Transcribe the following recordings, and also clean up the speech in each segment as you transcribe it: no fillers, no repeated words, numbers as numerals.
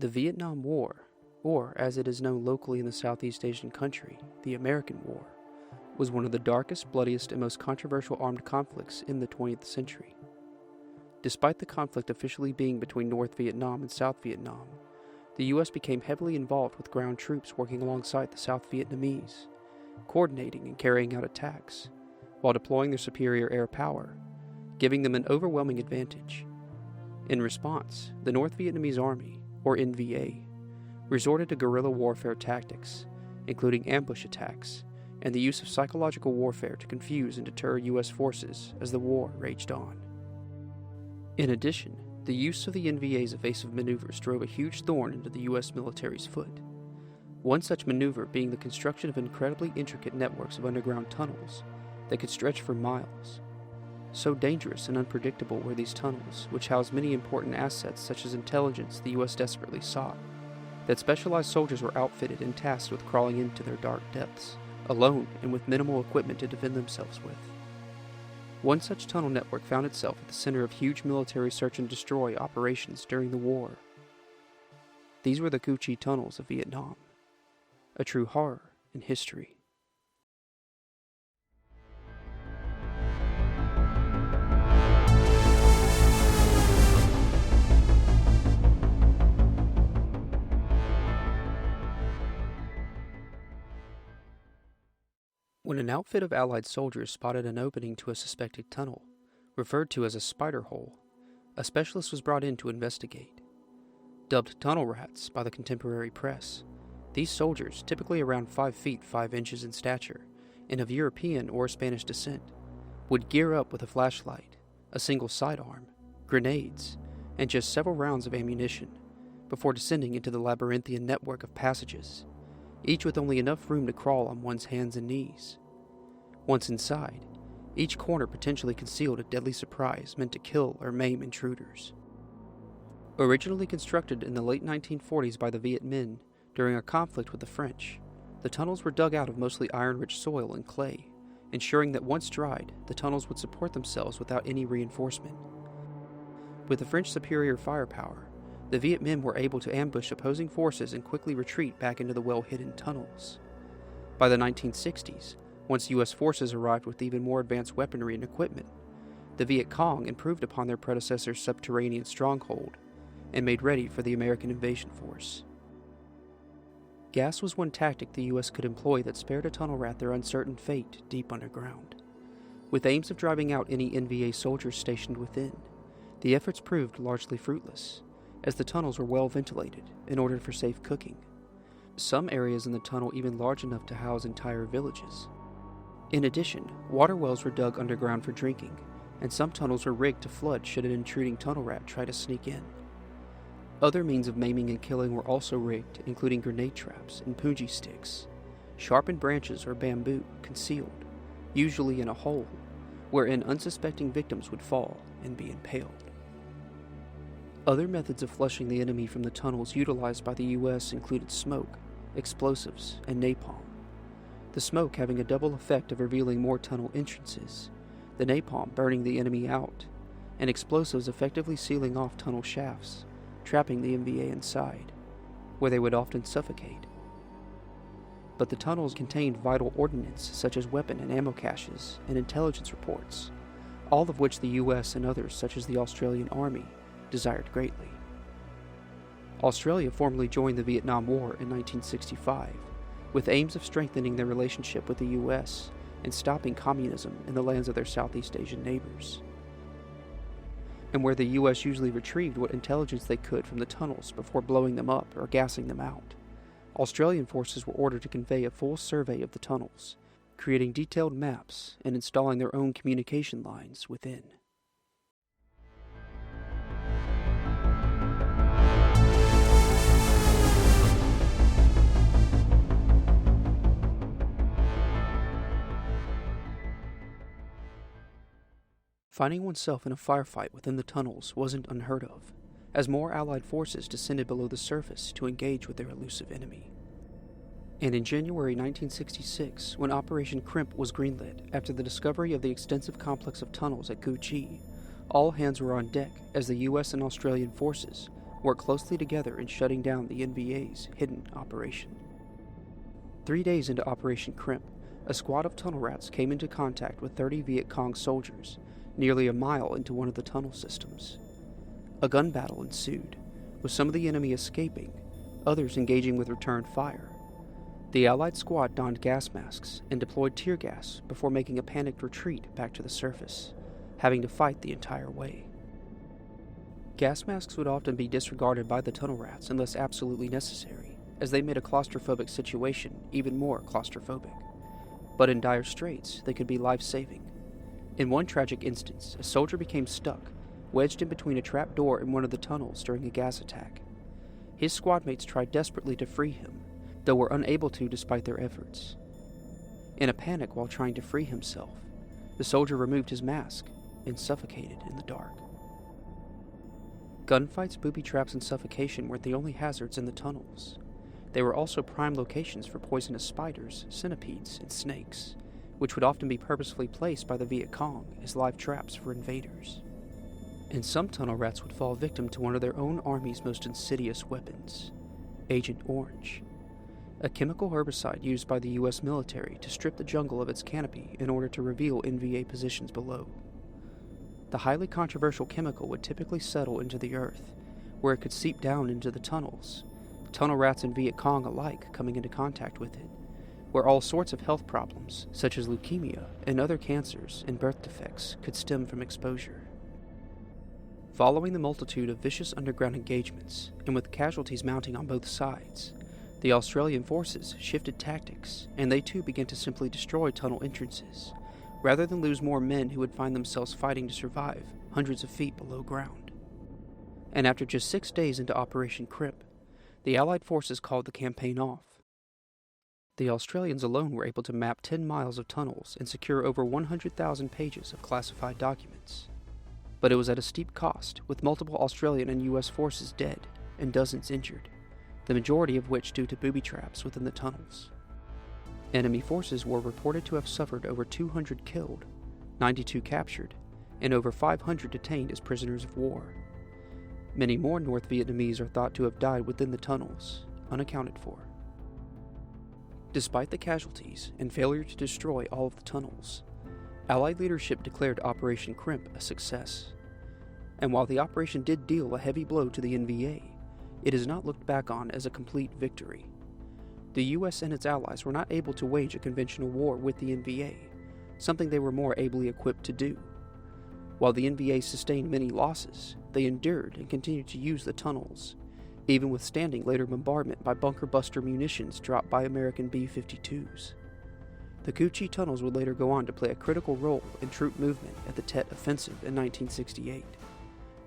The Vietnam War, or as it is known locally in the Southeast Asian country, the American War, was one of the darkest, bloodiest, and most controversial armed conflicts in the 20th century. Despite the conflict officially being between North Vietnam and South Vietnam, the U.S. became heavily involved with ground troops working alongside the South Vietnamese, coordinating and carrying out attacks, while deploying their superior air power, giving them an overwhelming advantage. In response, the North Vietnamese Army, or NVA, resorted to guerrilla warfare tactics, including ambush attacks and the use of psychological warfare to confuse and deter U.S. forces as the war raged on. In addition, the use of the NVA's evasive maneuvers drove a huge thorn into the U.S. military's foot. One such maneuver being the construction of incredibly intricate networks of underground tunnels that could stretch for miles. So dangerous and unpredictable were these tunnels, which housed many important assets such as intelligence the U.S. desperately sought, that specialized soldiers were outfitted and tasked with crawling into their dark depths, alone and with minimal equipment to defend themselves with. One such tunnel network found itself at the center of huge military search and destroy operations during the war. These were the Cu Chi tunnels of Vietnam, a true horror in history. When an outfit of Allied soldiers spotted an opening to a suspected tunnel, referred to as a spider hole, a specialist was brought in to investigate. Dubbed tunnel rats by the contemporary press, these soldiers, typically around 5 feet 5 inches in stature and of European or Spanish descent, would gear up with a flashlight, a single sidearm, grenades, and just several rounds of ammunition before descending into the labyrinthian network of passages, each with only enough room to crawl on one's hands and knees. Once inside, each corner potentially concealed a deadly surprise meant to kill or maim intruders. Originally constructed in the late 1940s by the Viet Minh during a conflict with the French, the tunnels were dug out of mostly iron-rich soil and clay, ensuring that once dried, the tunnels would support themselves without any reinforcement. With the French superior firepower, the Viet Minh were able to ambush opposing forces and quickly retreat back into the well-hidden tunnels. By the 1960s, once U.S. forces arrived with even more advanced weaponry and equipment, the Viet Cong improved upon their predecessor's subterranean stronghold and made ready for the American invasion force. Gas was one tactic the U.S. could employ that spared a tunnel rat their uncertain fate deep underground. With aims of driving out any NVA soldiers stationed within, the efforts proved largely fruitless, as the tunnels were well ventilated in order for safe cooking. Some areas in the tunnel even large enough to house entire villages. In addition, water wells were dug underground for drinking, and some tunnels were rigged to flood should an intruding tunnel rat try to sneak in. Other means of maiming and killing were also rigged, including grenade traps and punji sticks, sharpened branches or bamboo concealed, usually in a hole, wherein unsuspecting victims would fall and be impaled. Other methods of flushing the enemy from the tunnels utilized by the U.S. included smoke, explosives, and napalm. The smoke having a double effect of revealing more tunnel entrances, the napalm burning the enemy out, and explosives effectively sealing off tunnel shafts, trapping the NVA inside, where they would often suffocate. But the tunnels contained vital ordnance such as weapon and ammo caches and intelligence reports, all of which the U.S. and others such as the Australian Army desired greatly. Australia formally joined the Vietnam War in 1965, with aims of strengthening their relationship with the U.S. and stopping communism in the lands of their Southeast Asian neighbors. And where the U.S. usually retrieved what intelligence they could from the tunnels before blowing them up or gassing them out, Australian forces were ordered to convey a full survey of the tunnels, creating detailed maps and installing their own communication lines within. Finding oneself in a firefight within the tunnels wasn't unheard of, as more Allied forces descended below the surface to engage with their elusive enemy. And in January 1966, when Operation Crimp was greenlit after the discovery of the extensive complex of tunnels at Cu Chi, all hands were on deck as the U.S. and Australian forces worked closely together in shutting down the NVA's hidden operation. 3 days into Operation Crimp, a squad of tunnel rats came into contact with 30 Viet Cong soldiers nearly a mile into one of the tunnel systems. A gun battle ensued, with some of the enemy escaping, others engaging with return fire. The Allied squad donned gas masks and deployed tear gas before making a panicked retreat back to the surface, having to fight the entire way. Gas masks would often be disregarded by the tunnel rats unless absolutely necessary, as they made a claustrophobic situation even more claustrophobic. But in dire straits, they could be life-saving. In one tragic instance, a soldier became stuck, wedged in between a trap door in one of the tunnels during a gas attack. His squadmates tried desperately to free him, though were unable to despite their efforts. In a panic while trying to free himself, the soldier removed his mask and suffocated in the dark. Gunfights, booby traps, and suffocation weren't the only hazards in the tunnels. They were also prime locations for poisonous spiders, centipedes, and snakes, which would often be purposefully placed by the Viet Cong as live traps for invaders. And some tunnel rats would fall victim to one of their own army's most insidious weapons, Agent Orange, a chemical herbicide used by the US military to strip the jungle of its canopy in order to reveal NVA positions below. The highly controversial chemical would typically settle into the earth, where it could seep down into the tunnels, tunnel rats and Viet Cong alike coming into contact with it, where all sorts of health problems, such as leukemia and other cancers and birth defects, could stem from exposure. Following the multitude of vicious underground engagements, and with casualties mounting on both sides, the Australian forces shifted tactics, and they too began to simply destroy tunnel entrances, rather than lose more men who would find themselves fighting to survive hundreds of feet below ground. And after just 6 days into Operation Crimp, the Allied forces called the campaign off. The Australians alone were able to map 10 miles of tunnels and secure over 100,000 pages of classified documents. But it was at a steep cost, with multiple Australian and US forces dead and dozens injured, the majority of which due to booby traps within the tunnels. Enemy forces were reported to have suffered over 200 killed, 92 captured, and over 500 detained as prisoners of war. Many more North Vietnamese are thought to have died within the tunnels, unaccounted for. Despite the casualties and failure to destroy all of the tunnels, Allied leadership declared Operation Crimp a success. And while the operation did deal a heavy blow to the NVA, it is not looked back on as a complete victory. The US and its allies were not able to wage a conventional war with the NVA, something they were more ably equipped to do. While the NVA sustained many losses, they endured and continued to use the tunnels, even withstanding later bombardment by bunker-buster munitions dropped by American B-52s. The Cu Chi tunnels would later go on to play a critical role in troop movement at the Tet Offensive in 1968,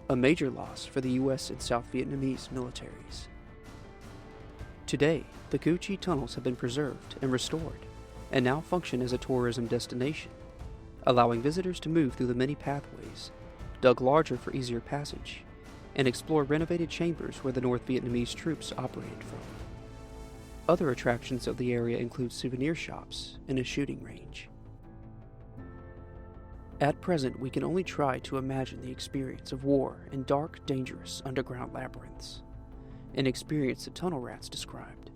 a major loss for the US and South Vietnamese militaries. Today, the Cu Chi tunnels have been preserved and restored, and now function as a tourism destination, allowing visitors to move through the many pathways, dug larger for easier passage, and explore renovated chambers where the North Vietnamese troops operated from. Other attractions of the area include souvenir shops and a shooting range. At present, we can only try to imagine the experience of war in dark, dangerous underground labyrinths. An experience that tunnel rats described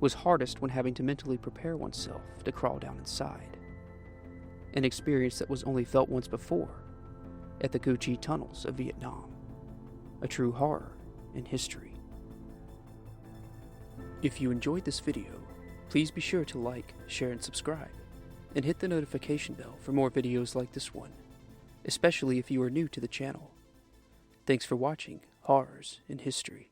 was hardest when having to mentally prepare oneself to crawl down inside. An experience that was only felt once before, at the Cu Chi tunnels of Vietnam. A true horror in history. If you enjoyed this video, please be sure to like, share, and subscribe, and hit the notification bell for more videos like this one, especially if you are new to the channel. Thanks for watching Horrors in History.